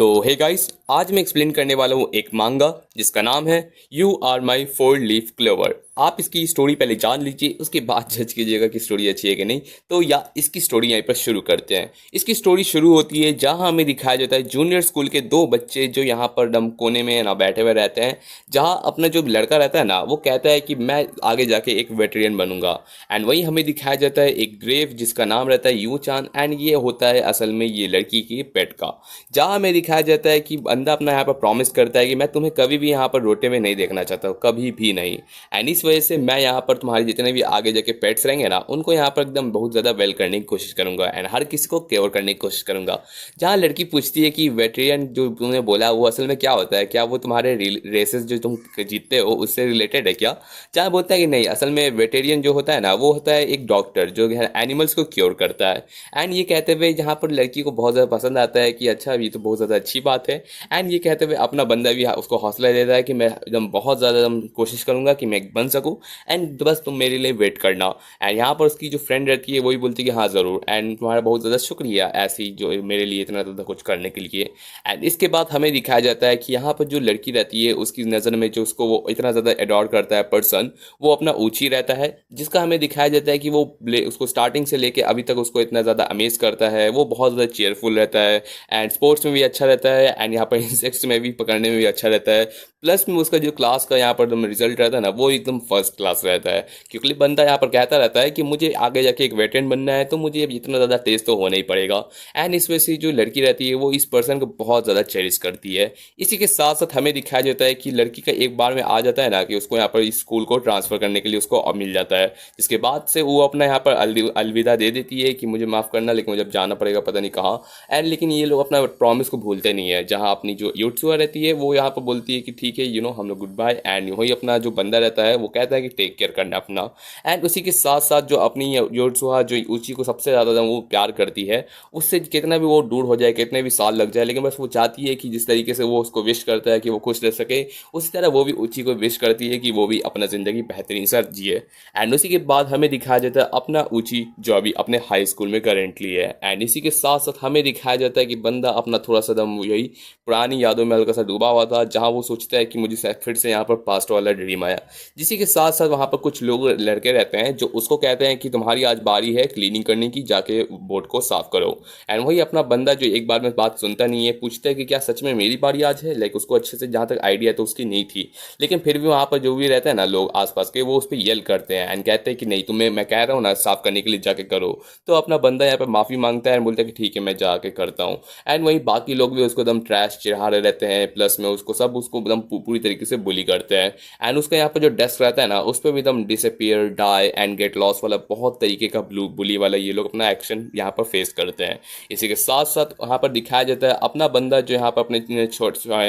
तो hey guys, आज मैं एक्सप्लेन करने वाला हूँ एक मांगा जिसका नाम है you are my four leaf clover. आप इसकी स्टोरी पहले जान लीजिए, उसके बाद जज कीजिएगा कि स्टोरी अच्छी है कि नहीं। तो या इसकी स्टोरी यहीं पर शुरू करते हैं। इसकी स्टोरी शुरू होती है जहाँ हमें दिखाया जाता है जूनियर स्कूल के दो बच्चे जो यहाँ पर दम कोने में ना बैठे हुए रहते हैं, जहाँ अपना जो लड़का रहता है ना वो कहता है कि मैं आगे जाके एक वेटरियन बनूंगा। एंड वहीं हमें दिखाया जाता है एक ग्रेव जिसका नाम रहता है यू चांद, एंड ये होता है असल में ये लड़की की पेट का। जहाँ हमें दिखाया जाता है कि बंदा अपना यहाँ पर प्रॉमिस करता है कि मैं तुम्हें कभी भी यहाँ पर रोटे में नहीं देखना चाहता हूँ, कभी भी नहीं। एंड इस वजह से मैं यहाँ पर तुम्हारे जितने भी आगे जाके पेट्स रहेंगे ना उनको यहाँ पर एकदम बहुत ज़्यादा वेल करने की कोशिश करूंगा एंड हर किसी को केयर करने की कोशिश करूंगा। जहाँ लड़की पूछती है कि वेटरियन जो तुमने बोला वो असल में क्या होता है, क्या वो तुम्हारे रेसेस जो तुम जीतते हो उससे रिलेटेड है क्या? जहाँ बोलता है कि नहीं, असल में वेटेरियन जो होता है ना वो होता है एक डॉक्टर जो है एनिमल्स को क्योर करता है। एंड ये कहते हुए जहाँ पर लड़की को बहुत ज़्यादा पसंद आता है कि अच्छा ये तो बहुत ज़्यादा अच्छी बात है। एंड ये कहते हुए अपना बंदा भी उसको हौसला देता है कि मैं एकदम बहुत ज़्यादा एकदम कोशिश करूंगा कि मैं बन सकूं, एंड बस तुम मेरे लिए वेट करना। एंड यहाँ पर उसकी जो फ्रेंड रहती है वही बोलती है कि हाँ ज़रूर, एंड तुम्हारा बहुत ज़्यादा शुक्रिया ऐसी जो मेरे लिए इतना ज़्यादा कुछ करने के लिए। एंड इसके बाद हमें दिखाया जाता है कि यहाँ पर जो लड़की रहती है उसकी नज़र में जो उसको वो इतना ज़्यादा एडोर करता है पर्सन, वो अपना ऊंची रहता है, जिसका हमें दिखाया जाता है कि वो उसको स्टार्टिंग से लेके अभी तक उसको इतना ज़्यादा अमेज करता है। वो बहुत ज़्यादा चेयरफुल रहता है एंड स्पोर्ट्स में भी अच्छा रहता है एंड यहाँ पर इंसेक्ट्स में भी पकड़ने में भी अच्छा रहता है। प्लस में उसका जो क्लास का यहाँ पर रिजल्ट रहता है ना वो एकदम फर्स्ट क्लास रहता है, क्योंकि बंदा यहाँ पर कहता रहता है कि मुझे आगे जाके एक वेटरन बनना है तो मुझे अब इतना ज़्यादा तेज तो होना ही पड़ेगा। एंड इस वजह से जो लड़की रहती है वो इस पर्सन को बहुत ज़्यादा चेरिश करती है। इसी के साथ साथ हमें दिखाया जाता है कि लड़की का एक बार में आ जाता है ना कि उसको यहाँ पर इस स्कूल को ट्रांसफ़र करने के लिए उसको अब मिल जाता है, जिसके बाद से वो अपना यहाँ पर अलविदा दे देती है कि मुझे माफ़ करना लेकिन मुझे अब जाना पड़ेगा पता नहीं कहाँ। एंड लेकिन ये लोग अपना प्रॉमिस को भूलते नहीं है। जहाँ अपनी जो यूट्सूआ रहती है वो यहाँ पर बोलती है कि ठीक है हम लोग गुड बाय, एंड वही अपना जो बंदा रहता है वो कहता है कि टेक केयर करना अपना। एंड उसी के साथ साथ जो अपनी योत्सुहा जो ऊची को सबसे ज़्यादा वो प्यार करती है, उससे कितना भी वो दूर हो जाए कितने भी साल लग जाए, लेकिन बस वो चाहती है कि जिस तरीके से वो उसको विश करता है कि वो खुश रह सके, उसी तरह वो भी ऊची को विश करती है कि वो भी अपना ज़िंदगी बेहतरीन से जिए। एंड उसी के बाद हमें दिखाया जाता है अपना ऊची जो अभी अपने हाई स्कूल में करेंटली है। एंड इसी के साथ साथ हमें दिखाया जाता है कि बंदा अपना थोड़ा सा दम यही पुरानी यादों में हल्का सा डूबा हुआ था, जहाँ वो सोचता है कि मुझे फिर से यहाँ पर पास्ट वाला ड्रीम आया। जिसी के साथ साथ वहाँ पर कुछ लोग लड़के रहते हैं जो उसको कहते हैं कि तुम्हारी आज बारी है क्लीनिंग करने की, जाके बोर्ड को साफ करो। एंड वही अपना बंदा जो एक बार में बात सुनता नहीं है, पूछता है कि क्या सच में मेरी बारी आज है। लाइक उसको अच्छे से जहाँ तक आइडिया तो उसकी नहीं थी, लेकिन फिर भी वहाँ पर जो भी रहता है ना लोग आसपास के वो उस पर यल करते हैं एंड कहते हैं कि नहीं तुम्हें मैं कह रहा हूँ ना साफ करने के लिए जाके करो। तो अपना बंदा यहाँ पर माफ़ी मांगता है एंड बोलता है कि ठीक है मैं जाके करता हूँ। एंड वही बाकी लोग भी उसको एकदम ट्रैश चिढ़ा रहे रहते हैं, प्लस में उसको सब उसको एकदम पूरी तरीके से बुली करते हैं। एंड उसका यहाँ पर जो डेस्क रहता है ना उस पर भी एकदम disappear die and get lost वाला बहुत तरीके का बुली वाला ये लोग अपना एक्शन यहाँ पर फेस करते हैं। इसी के साथ साथ यहाँ पर दिखाया जाता है अपना बंदा जो यहाँ पर अपने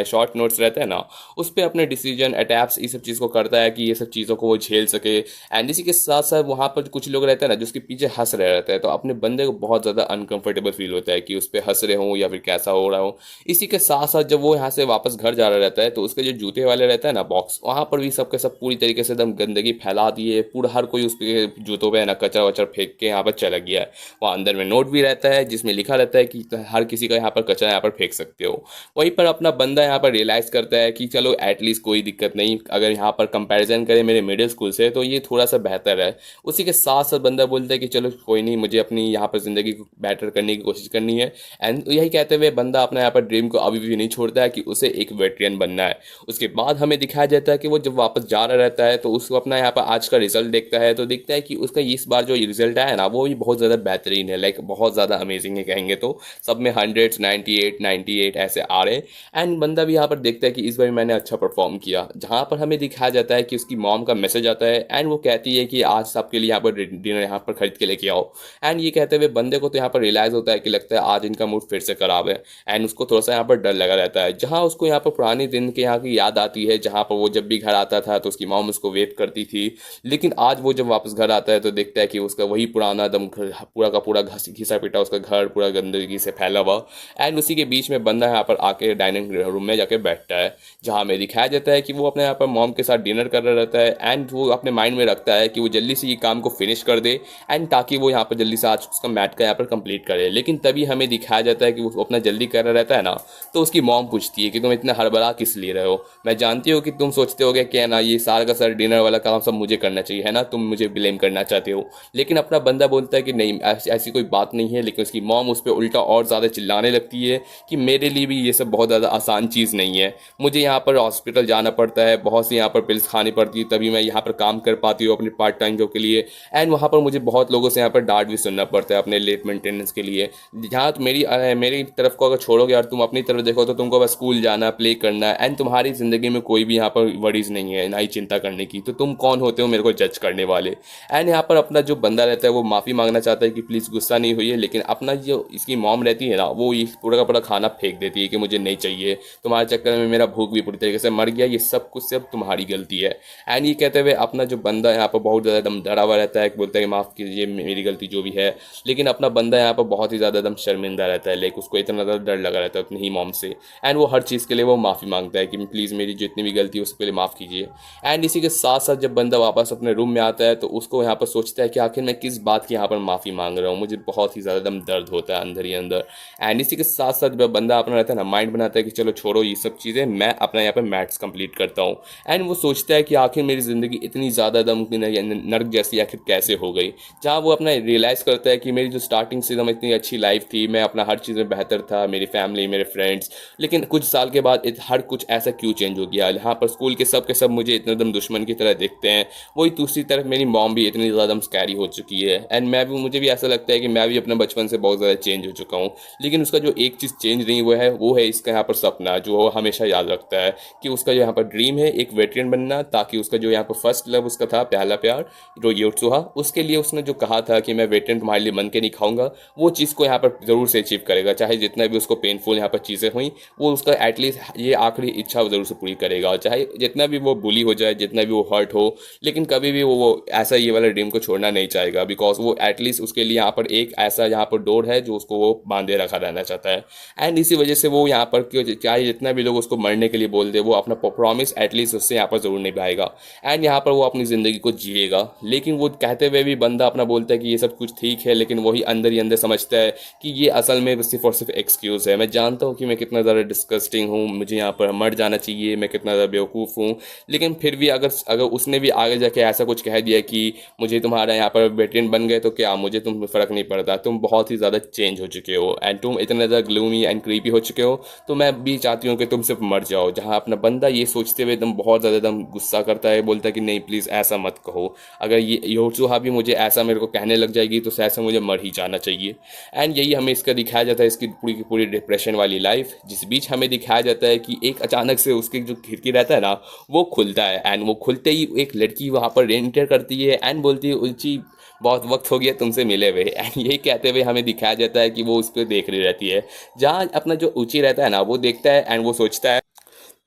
शॉर्ट नोट्स रहते हैं ना उस पर अपने डिसीजन अटैप्स इस सब चीज़ को करता है कि ये सब चीज़ों को वो झेल सके। एंड इसी के साथ साथ वहाँ पर कुछ लोग रहते हैं ना जो उसके पीछे हंस रहे रहते हैं, तो अपने बंदे को बहुत ज़्यादा अनकंफर्टेबल फील होता है कि उस पर हंस रहे हों या फिर कैसा हो रहा हो। इसी के साथ साथ जब वो यहाँ से वापस घर जा रहा रहता है तो उसके जो जूते वाले रहता है ना बॉक्स, वहाँ पर भी सबके सब पूरी तरीके से एकदम गंदगी फैला दी है। पूरा हर कोई उसके जूतों पे है ना कचरा वचरा फेंक के यहाँ पर चला गया है। वहाँ अंदर में नोट भी रहता है जिसमें लिखा रहता है कि हर किसी का यहाँ पर कचरा यहाँ पर फेंक सकते हो। वहीं पर अपना बंदा यहाँ पर रियलाइज़ करता है कि चलो एटलीस्ट कोई दिक्कत नहीं, अगर यहाँ पर कंपैरिजन करें मेरे मिडिल स्कूल से तो ये थोड़ा सा बेहतर है। उसी के साथ साथ बंदा बोलता है कि चलो कोई नहीं, मुझे अपनी यहाँ पर ज़िंदगी को बेटर करने की कोशिश करनी है। एंड यही कहते हुए बंदा अपना यहाँ पर ड्रीम को अभी भी नहीं छोड़ता है कि उसे एक वेटरियन बनना है। उसके बाद हमें दिखाया जाता है कि वो जब वापस जा रहा रहता है तो उसको अपना यहाँ पर आज का रिजल्ट देखता है तो दिखता है कि उसका इस बार जो रिजल्ट आया ना वो भी बहुत ज़्यादा बेहतरीन है, लाइक बहुत ज़्यादा अमेजिंग है कहेंगे तो। सब में 100, 98 ऐसे आ रहे। एंड बंदा भी यहाँ पर देखता है कि इस बार मैंने अच्छा परफॉर्म किया। जहाँ पर हमें दिखाया जाता है कि उसकी मॉम का मैसेज आता है एंड वो कहती है कि आज सबके लिए यहाँ पर डिनर यहाँ पर खरीद के लेके आओ। एंड ये कहते हुए बंदे को तो यहाँ पर रियलाइज़ होता है कि लगता है आज इनका मूड फिर से खराब है। एंड उसको थोड़ा सा यहाँ पर डर लगा रहता है, जहाँ उसको यहाँ पर पुराने दिन के यहाँ की याद आती है, जहाँ पर वो जब भी घर आता था तो उसकी मॉम उसको उसको वेट करती थी। लेकिन आज वो जब वापस घर आता है तो देखता है कि उसका वही पुराना दम पूरा का पूरा घिसा पिटा उसका घर पूरा गंदगी से फैला हुआ। एंड उसी के बीच में बंदा यहाँ पर आके डाइनिंग रूम में जाके बैठता है, जहाँ हमें दिखाया जाता है कि वो अपने यहाँ पर मॉम के साथ डिनर कर रहा रहता है। एंड वो अपने माइंड में रखता है कि वो जल्दी से ये काम को फिनिश कर दे एंड ताकि वो यहाँ पर जल्दी से आज उसका मैट का यहाँ पर कंप्लीट करे। लेकिन तभी हमें दिखाया जाता है कि वो अपना जल्दी कर रहा रहता है ना, तो उसकी मॉम पूछती है कि तुम इतना हड़बड़ा किस लिए रहे हो, मैं जानती हो कि तुम सोचते होगे कि है ना ये सारा का सारा डिनर वाला काम सब मुझे करना चाहिए है ना, तुम मुझे ब्लेम करना चाहते हो। लेकिन अपना बंदा बोलता है कि नहीं ऐसी कोई बात नहीं है। लेकिन उसकी मॉम उस पर उल्टा और ज़्यादा चिल्लाने लगती है कि मेरे लिए भी ये सब बहुत ज़्यादा आसान चीज़ नहीं है, मुझे यहाँ पर हॉस्पिटल जाना पड़ता है, बहुत सी यहाँ पर पिल्स खानी पड़ती है, तभी मैं यहाँ पर काम कर पाती हूँ अपने पार्ट टाइम जॉब के लिए। एंड वहाँ पर मुझे बहुत लोगों से यहाँ पर डांट भी सुनना पड़ता है अपने लेट मेंटेनेंस के लिए। जहाँ मेरी तरफ को अगर छोड़ोगे और तुम अपनी तरफ देखो तो तुमको बस स्कूल जाना प्ले करना है एंड तुम्हारी ज़िंदगी में कोई भी यहाँ पर वरीज नहीं है ना ही चिंता करने की, तो तुम कौन होते हो मेरे को जज करने वाले। एंड यहाँ पर अपना जो बंदा रहता है वो माफ़ी मांगना चाहता है कि प्लीज़ गुस्सा नहीं हुई है। लेकिन अपना जो इसकी मॉम रहती है ना वो ये पूरा का पूरा खाना फेंक देती है कि मुझे नहीं चाहिए, तुम्हारे चक्कर में मेरा भूख भी पूरी तरीके से मर गया, ये सब कुछ सिर्फ तुम्हारी गलती है। एंड ये कहते हुए अपना जो बंदा यहाँ पर बहुत ज़्यादा दम डरा हुआ रहता है, बोलता है कि माफ़ कीजिए मेरी गलती जो भी है। लेकिन अपना बंदा यहाँ पर बहुत ही ज़्यादा दम शर्मिंदा रहता है, लेकिन उसको इतना ज़्यादा डर लगा रहता है अपनी ही मॉम से। एंड वो हर चीज़ के लिए वो माफ़ी मांगता है कि प्लीज़ मेरी जितनी भी गलती है उसके लिए माफ़ कीजिए। एंड इसी के साथ साथ जब बंदा वापस अपने रूम में आता है तो उसको यहाँ पर सोचता है कि आखिर मैं किस बात की यहाँ पर माफ़ी मांग रहा हूँ, मुझे बहुत ही ज़्यादा दम दर्द होता है अंदर ही अंदर। एंड इसी के साथ साथ जब बंदा अपना रहता है ना माइंड बनाता है कि चलो छोड़ो ये सब चीज़ें, मैं अपना यहाँ पर मैथ्स कंप्लीट करता हूँ। एंड वो सोचता है कि आखिर मेरी ज़िंदगी इतनी ज़्यादा दम नर्क जैसी आखिर कैसे हो गई, जहाँ वो अपना रियलाइज़ करता है कि मेरी जो स्टार्टिंग से एकदम इतनी अच्छी लाइफ थी, मैं अपना हर चीज़ में बेहतर था, मेरी फैमिली मेरे फ्रेंड्स, लेकिन कुछ साल के बाद हर कुछ ऐसा क्यों चेंज हो गया। यहाँ पर स्कूल के सब मुझे इतना दम दुश्मन की तरह देखते हैं, वही दूसरी तरफ मेरी मॉम भी इतनी ज़्यादा स्कैरी हो चुकी है। एंड मुझे भी ऐसा लगता है कि मैं भी अपने बचपन से बहुत ज़्यादा चेंज हो चुका हूँ। लेकिन उसका जो एक चीज़ चेंज नहीं हुआ है वो है इसका यहाँ पर सपना, जो वो हमेशा याद रखता है कि उसका जो यहाँ पर ड्रीम है एक वेटरन बनना, ताकि उसका जो यहाँ पर फर्स्ट लव उसका था पहला प्यार जो योत्सुहा, उसके लिए उसने जो कहा था कि मैं वेटरन तुम्हारे लिए बन के नहीं खाऊंगा, वो चीज़ को यहाँ पर ज़रूर से अचीव करेगा। चाहे जितना भी उसको पेनफुल यहाँ पर चीज़ें हुई, वो उसका एटलीस्ट ये आखिरी इच्छा ज़रूर से पूरी करेगा। और चाहे जितना भी वो बुली हो जाए, जितना भी वो हर्ट हो, लेकिन कभी भी वो ऐसा ये वाला ड्रीम को छोड़ना नहीं चाहेगा, बिकॉज वो एटलीस्ट उसके लिए यहाँ पर एक ऐसा यहाँ पर डोर है जो उसको वो बांधे रखा रहना चाहता है। एंड इसी वजह से वो यहाँ पर चाहे जितना भी लोग उसको मरने के लिए बोल दे, वो अपना प्रॉमिस एटलीस्ट उससे यहाँ पर ज़रूर निभाएगा एंड यहाँ पर वो अपनी ज़िंदगी को जिएगा। लेकिन वो कहते हुए भी बंदा अपना बोलता है कि ये सब कुछ ठीक है, लेकिन वही अंदर ही अंदर समझता है कि ये असल में सिर्फ और सिर्फ एक्सक्यूज़ है। मैं जानता हूँ कि मैं कितना ज़्यादा डिस्कस्टिंग हूँ, मुझे यहाँ पर मर जाना चाहिए, मैं कितना ज़्यादा बेवकूफ़ हूँ, लेकिन फिर भी अगर उसने भी आगे जाके ऐसा कुछ कह दिया कि मुझे तुम्हारा यहाँ पर वेटरन बन गए तो क्या, मुझे तुम फ़र्क नहीं पड़ता, तुम बहुत ही ज़्यादा चेंज हो चुके हो एंड तुम इतने ज़्यादा ग्लूमी एंड क्रीपी हो चुके हो, तो मैं भी चाहती हूँ कि तुम सिर्फ मर जाओ। जहाँ अपना बंदा ये सोचते हुए एकदम बहुत ज़्यादा एकदम गुस्सा करता है, बोलता है कि नहीं प्लीज़ ऐसा मत कहो, अगर ये योत्सुहा भी मुझे ऐसा मेरे को कहने लग जाएगी तो ऐसा मुझे मर ही जाना चाहिए। एंड यही हमें इसका दिखाया जाता है, इसकी पूरी की पूरी डिप्रेशन वाली लाइफ, जिस बीच हमें दिखाया जाता है कि एक अचानक से उसकी जो खिड़की रहता है ना वो खुलता है एंड वो खुलते ही एक लड़की वहाँ पर एंटर करती है एंड बोलती है उल्ची बहुत वक्त हो गया तुमसे मिले हुए। एंड यही कहते हुए हमें दिखाया जाता है कि वो उस पर देख रही रहती है, जहाँ अपना जो ऊंची रहता है ना वो देखता है एंड वो सोचता है।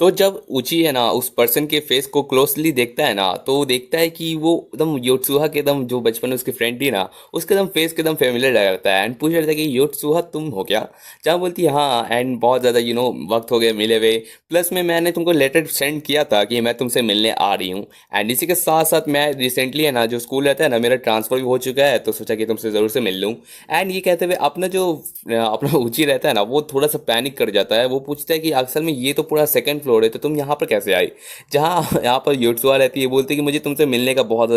तो जब ऊंची है ना उस पर्सन के फेस को क्लोजली देखता है ना तो वो देखता है कि वो एकदम योत्सुहा के एकदम जो बचपन में उसकी फ्रेंड थी ना उसके एकदम फेस के एकदम फेमिलियर लग रहता है एंड पूछ रहा था कि योत्सुहा तुम हो क्या। जहाँ बोलती है हाँ एंड बहुत ज़्यादा वक्त हो गया मिले हुए, प्लस में मैंने तुमको लेटर सेंड किया था कि मैं तुमसे मिलने आ रही हूँ। एंड इसी के साथ साथ मैं रिसेंटली है ना जो स्कूल रहता है ना मेरा ट्रांसफ़र भी हो चुका है, तो सोचा कि तुमसे ज़रूर से मिल लूँ। एंड ये कहते हुए अपना ऊंची रहता है ना वो थोड़ा सा पैनिक कर जाता है, वो पूछता है कि असल में ये तो पूरा सेकंड फ्लोर है तो तुम यहाँ पर कैसे आई। जहाँ यहाँ पर योत्सुहा रहती है, बोलती है कि मुझे तुमसे मिलने का बहुत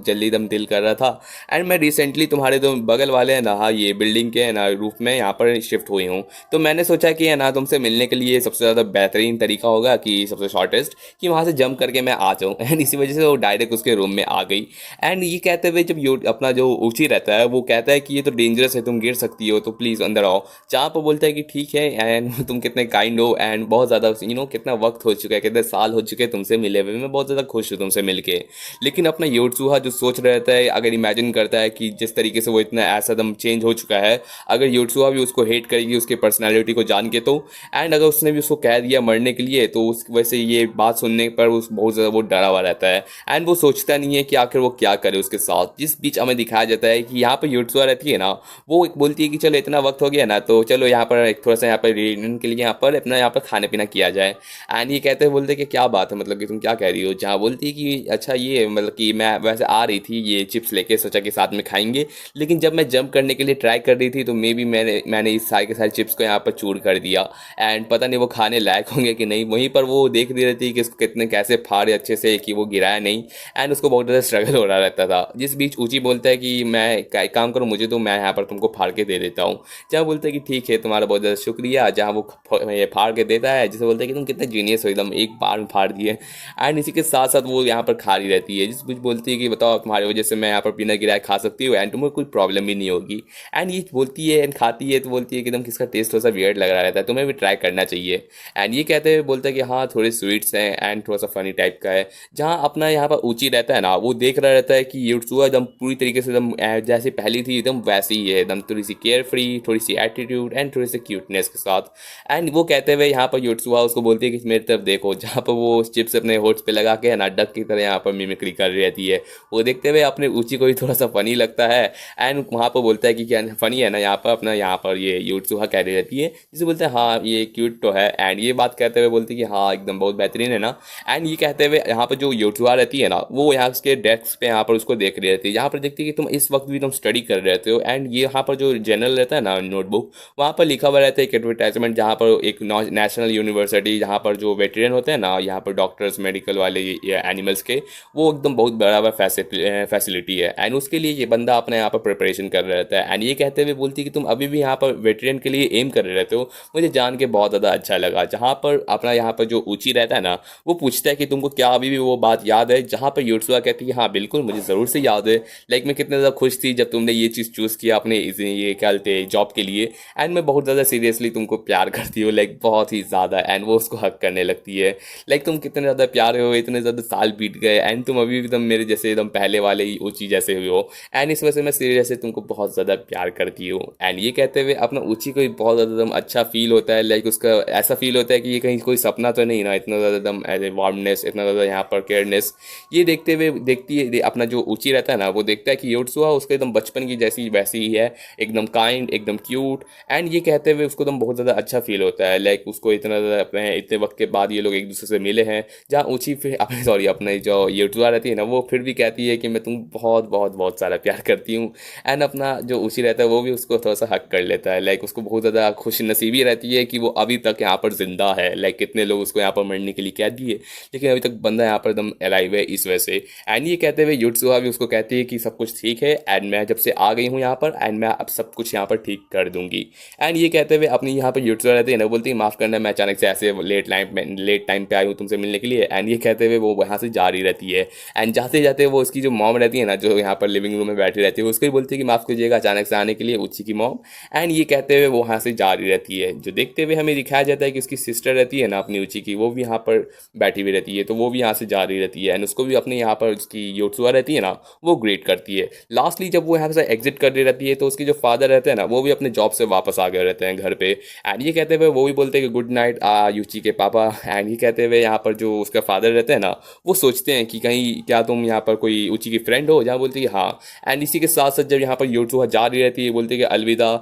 जल्दी दम दिल कर रहा था एंड मैं रिसेंटली तुम्हारे जो बगल वाले हैं ना हाँ ये बिल्डिंग के है ना रूफ में यहाँ पर शिफ्ट हुई हूँ, तो मैंने सोचा कि है ना तुमसे मिलने के लिए सबसे ज़्यादा बेहतरीन तरीका होगा कि सबसे शॉर्टेस्ट कि वहाँ से जंप करके मैं आ जाऊँ। एंड इसी वजह से वो डायरेक्ट उसके रूम में आ गई। एंड ये कहते हुए जब अपना जो ऊँची रहता है वो कहता है कि ये तो डेंजरस है, तुम गिर सकती हो, तो प्लीज़ अंदर आओ। जहाँ पर बोलता है कि ठीक है एंड तुम कितने काइंड हो एंड बहुत ज़्यादा कितना वक्त हो चुका है, कितने साल हो चुके हैं तुमसे मिले हुए, मैं बहुत ज़्यादा खुश हूँ तुमसे मिलके। लेकिन अपना योत्सुहा जो सोच रहा रहता है, अगर इमेजिन करता है कि जिस तरीके से वो इतना ऐसा दम चेंज हो चुका है, अगर योत्सुहा भी उसको हेट करेगी उसके पर्सनैलिटी को जान के तो, एंड अगर उसने भी उसको कह दिया मरने के लिए, तो उस वैसे ये बात सुनने पर उस बहुत ज़्यादा वो डरा हुआ रहता है। एंड वो सोचता नहीं है कि आखिर वो क्या करे उसके साथ। जिस बीच हमें दिखाया जाता है कि यहाँ पर योत्सुहा रहती है ना, वो एक बोलती है कि चलो इतना वक्त हो गया ना, तो चलो यहाँ पर एक थोड़ा सा यहाँ पर रियूनियन के लिए यहाँ पर अपना यहाँ पर खाने पीना किया जाए। एंड ये कहते हैं, बोलते हैं कि क्या बात है, मतलब कि तुम क्या कह रही हो। जहाँ बोलती है कि अच्छा ये मतलब कि मैं वैसे आ रही थी ये चिप्स लेके, सोचा कि साथ में खाएंगे, लेकिन जब मैं जंप करने के लिए ट्राई कर रही थी तो मे बी मैंने इस सारे के सारे चिप्स को यहाँ पर चूर कर दिया। एंड पता नहीं वो खाने लायक होंगे कि नहीं। वहीं पर वो देख रही रहती कि इसको कितने कैसे फाड़े अच्छे से कि वो गिराया नहीं। एंड उसको बहुत ज़्यादा स्ट्रगल हो रहा रहता था। जिस बीच ऊंची बोलता है कि मैं एक काम करूँ, मुझे तो मैं यहाँ पर तुमको फाड़ के दे देता हूँ। जहाँ बोलते हैं कि ठीक है तुम्हारा बहुत ज़्यादा शुक्रिया। जहाँ वो ये फाड़ के देता है, जिसे बोलते हैं कि तुम कितने जीनियस हो, एकदम एक बार में फाड़ दिए। एंड इसी के साथ साथ वो यहाँ पर खा रही रहती है, जिस कुछ बोलती है कि बताओ तुम्हारी वजह से मैं यहाँ पर बिना गिराए खा सकती हूँ एंड तुम्हें कोई प्रॉब्लम भी नहीं होगी। एंड ये बोलती है एंड खाती है तो बोलती है कि एकदम किसका टेस्ट थोड़ा सा वियर्ड लग रहा रहता है, तुम्हें भी ट्राई करना चाहिए। एंड ये कहते हुए बोलता है कि हाँ थोड़े स्वीट्स हैं एंड थोड़ा सा फनी टाइप का है। जहाँ अपना यहाँ पर ऊंची रहता है ना, वो देख रहा रहता है कि योत्सुहा एकदम पूरी तरीके से एकदम जैसे पहली थी एकदम वैसी ही है, एकदम थोड़ी सी केयर फ्री, थोड़ी सी एटीट्यूड एंड थोड़ी सी क्यूटनेस के साथ। एंड वो कहते हुए यहाँ पर योत्सुहा उसको बोलती है कि मेरी तरफ देखो। जहाँ पर वो चिप्स अपने होट्स पे लगा के है ना, डक की तरह यहाँ पर मिमिक्री कर रही रहती है। वो देखते हुए अपने ऊंची को भी थोड़ा सा फनी लगता है। एंड वहाँ पर बोलता है कि क्या फनी है ना, यहाँ पर अपना यहाँ पर ये योत्सुहा कह रही रहती है, जिसे बोलते हैं हाँ ये क्यूट तो है। एंड ये बात कहते हुए बोलती है कि हाँ एकदम बहुत बेहतरीन है ना। एंड ये कहते हुए यहाँ पर जो योत्सुहा रहती है ना, वो यहाँ उसके डेस्क पे यहाँ पर उसको देख रही रहती है, यहाँ पर देखती है कि तुम इस वक्त भी तुम स्टडी कर रहे रहते हो। एंड ये यहाँ पर जो जनरल रहता है ना नोटबुक, वहाँ पर लिखा हुआ रहता है एक एडवर्टाइजमेंट, जहाँ पर एक नेशनल यूनिवर्सिटी जहाँ पर जो वेटरन होते हैं ना, यहाँ पर डॉक्टर्स मेडिकल वाले एनिमल्स के, वो एकदम बहुत बड़ा फैसिलिटी है। एंड उसके लिए ये बंदा अपने यहाँ पर प्रिपरेशन कर रहा रहता है। एंड ये कहते हुए बोलती है कि तुम अभी भी यहाँ पर वेटरन के लिए एम कर रहे रहते हो, मुझे जान के बहुत ज़्यादा अच्छा लगा। जहाँ पर अपना यहाँ पर जो ऊंची रहता है ना, वो पूछता है कि तुमको क्या अभी भी वो बात याद है, जहाँ पर योत्सुहा कहती है हाँ बिल्कुल मुझे ज़रूर से याद है। लाइक मैं कितने ज़्यादा खुश थी जब तुमने ये चीज़ चूज़ किया अपने ये क्या कहते हैं जॉब के लिए। एंड मैं बहुत ज़्यादा सीरियसली तुमको प्यार करती हूँ, लाइक बहुत ही ज़्यादा। एंड वो उसको हक करने लगती है, लाइक तुम कितने ज़्यादा प्यारे हो, इतने ज़्यादा साल बीत गए एंड तुम अभी भी एकदम मेरे जैसे एकदम पहले वाले ही ऊंची जैसे हुए हो। एंड इस वजह से मैं सीरियसली तुमको बहुत ज़्यादा प्यार करती हूँ। एंड ये कहते हुए अपना ऊंची को भी बहुत ज़्यादा एकदम अच्छा फील होता है, लाइक उसका ऐसा फील होता है कि ये कहीं कोई सपना तो नहीं ना, इतना ज़्यादा एकदम एज ए वार्मनेस, इतना ज़्यादा यहाँ पर केयरनेस। ये देखते हुए देखती है अपना जो ऊंची रहता है ना, वो देखता है कि योत्सुहा उसके एकदम बचपन की जैसी वैसी ही है, एकदम काइंड, एकदम क्यूट। एंड ये कहते हुए उसको एकदम बहुत ज़्यादा अच्छा फील होता है, लाइक उसको इतना ज़्यादा अपने इतने वक्त के बाद ये लोग एक दूसरे से मिले हैं। जहाँ ऊंची फिर अपने सॉरी अपने जो योत्सुहा रहती है ना, वो फिर भी कहती है कि मैं तुम बहुत बहुत बहुत सारा प्यार करती हूँ। एंड अपना जो ऊंची रहता है वो भी उसको थोड़ा सा हक कर लेता है, लाइक उसको बहुत ज़्यादा खुश नसीबी रहती है कि वो अभी तक यहाँ पर जिंदा है। लाइक कितने लोग उसको यहाँ पर मरने के लिए कह दिए, लेकिन अभी तक बंदा यहाँ पर एकदम अलाइव है इस वजह से। एंड ये कहते हुए योत्सुहा भी उसको कहती है कि सब कुछ ठीक है एंड मैं जब से आ गई हूँ यहाँ पर एंड मैं अब सब कुछ यहाँ पर ठीक कर दूंगी। एंड ये कहते हुए अपनी यहाँ पर योत्सुहा रहती है ना, बोलती है माफ़ करना मैं अचानक से ऐसे लेट टाइम पे आई हूँ तुमसे मिलने के लिए। एंड ये कहते हुए वो वहाँ से जा रही रहती है। एंड जाते जाते वो उसकी जो मॉम रहती है ना, जो यहाँ पर लिविंग रूम में बैठी रहती है, उसको भी बोलती है कि माफ़ कीजिएगा अचानक से आने के लिए, ऊंची की मॉम। एंड ये कहते हुए वो वहाँ से जा रही रहती है। जो देखते हुए हमें दिखाया जाता है कि उसकी सिस्टर रहती है ना अपनी ऊंची की, वो भी यहाँ पर बैठी हुई रहती है, तो वो भी यहाँ से जा रही रहती है। एंड उसको भी अपने यहाँ पर उसकी योत्सुहा रहती है ना, वो ग्रेट करती है। लास्टली जब वो यहाँ से एग्जिट कर रही रहती है, तो उसके जो फादर रहते हैं ना, वो भी अपने जॉब से वापस आ गए रहते हैं घर पे। एंड ये कहते हुए वो भी बोलते हैं कि गुड नाइट यूची के पापा। एंड ये कहते हुए यहाँ पर जो उसका फादर रहते हैं ना, वो सोचते हैं कि कहीं क्या तुम यहाँ पर कोई ऊची की फ्रेंड हो, जहाँ बोलती है हाँ। एंड इसी के साथ साथ जब यहाँ पर योत्सुहा जा रही रहती है, बोलती है कि अलविदा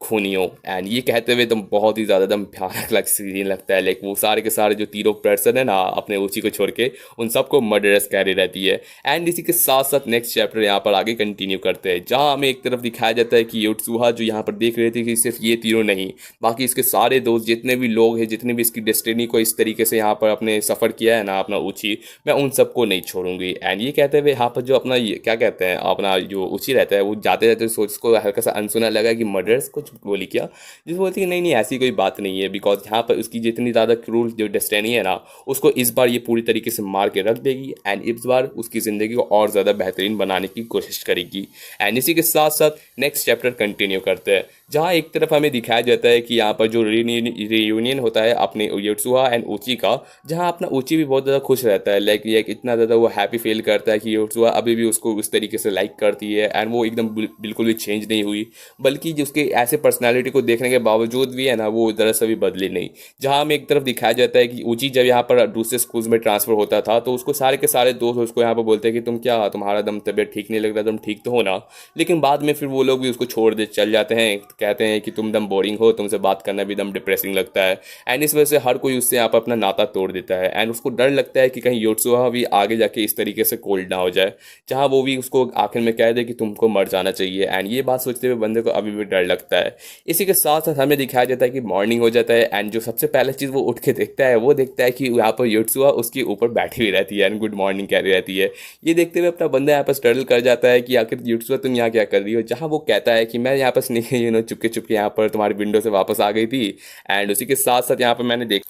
खूनियों। एंड ये कहते हुए एकदम बहुत ही ज़्यादा एकदम भयानक सीन लगता है, लाइक वो सारे के सारे जो तीनों पर्सन है ना अपने ऊंची को छोड़ के, उन सबको मर्डरस कह रही रहती है। एंड इसी के साथ साथ नेक्स्ट चैप्टर यहाँ पर आगे कंटिन्यू करते हैं, जहाँ हमें एक तरफ दिखाया जाता है कि योत्सुहा जो यहाँ पर देख रहे थे कि सिर्फ ये तीनों नहीं, बाकी इसके सारे दोस्त जितने भी लोग हैं, जितने भी इसकी डेस्टिनी को इस तरीके से यहाँ पर अपने सफ़र किया है ना अपना ऊंची, मैं उन सबको नहीं छोड़ूंगी। एंड ये कहते हुए यहाँ पर जो अपना क्या कहते हैं अपना जो ऊंची रहता है, वो जाते जाते सोच को हल्का सा अनसुना लगा कि मर्डर्स को बोली क्या, जिस बोलती है नहीं नहीं ऐसी कोई बात नहीं है, बिकॉज यहाँ पर उसकी जितनी ज़्यादा क्रूर जो डेस्टिनी है ना, उसको इस बार ये पूरी तरीके से मार के रख देगी एंड इस बार उसकी ज़िंदगी को और ज़्यादा बेहतरीन बनाने की कोशिश करेगी। एंड इसी के साथ साथ नेक्स्ट चैप्टर कंटिन्यू करते हैं, जहाँ एक तरफ हमें दिखाया जाता है कि यहाँ पर जो रियूनियन होता है अपने योत्सुआ एंड ऊची का, जहाँ अपना ऊची भी बहुत ज़्यादा खुश रहता है, लाइक ये इतना ज़्यादा वो हैप्पी फील करता है कि योत्सुआ अभी भी उसको उस तरीके से लाइक करती है एंड वो एकदम बिल्कुल भी चेंज नहीं हुई, बल्कि जो उसके ऐसे पर्सनैलिटी को देखने के बावजूद भी है ना वो दरअसल भी बदली नहीं। जहाँ हमें एक तरफ दिखाया जाता है कि ऊची जब यहाँ पर दूसरे स्कूल में ट्रांसफर होता था तो उसको सारे के सारे दोस्त उसको यहाँ पर बोलते हैं कि तुम क्या, तुम्हारा दम तबियत ठीक नहीं लग रहा, तुम ठीक तो हो ना, लेकिन बाद में फिर वो लोग भी उसको छोड़ दे चल जाते हैं, कहते हैं कि तुम दम बोरिंग हो, तुमसे बात करना भी दम डिप्रेसिंग लगता है। एंड इस वजह से हर कोई उससे यहाँ पर अपना नाता तोड़ देता है एंड उसको डर लगता है कि कहीं योत्सुआ भी आगे जाके इस तरीके से कोल्ड ना हो जाए, जहाँ वो भी उसको आखिर में कह दे कि तुमको मर जाना चाहिए। एंड ये बात सोचते हुए बंदे को अभी भी डर लगता है। इसी के साथ साथ हमें दिखाया जाता है कि मॉर्निंग हो जाता है एंड जो सबसे पहले चीज़ वो उठ के देखता है वो देखता है कि यहाँ पर योत्सुआ उसके ऊपर बैठी हुई रहती है एंड गुड मॉर्निंग कह रही रहती है। ये देखते हुए अपना बंदा यहाँ पर स्ट्रगल कर जाता है कि आखिर योत्सुआ तुम यहाँ क्या कर रही हो, जहाँ वो कहता है कि मैं यहाँ पर चुपके चुपके यहाँ पर तुम्हारी विंडो से वापस आ गई थी। एंड उसी के साथ साथ यहाँ पर मैंने देख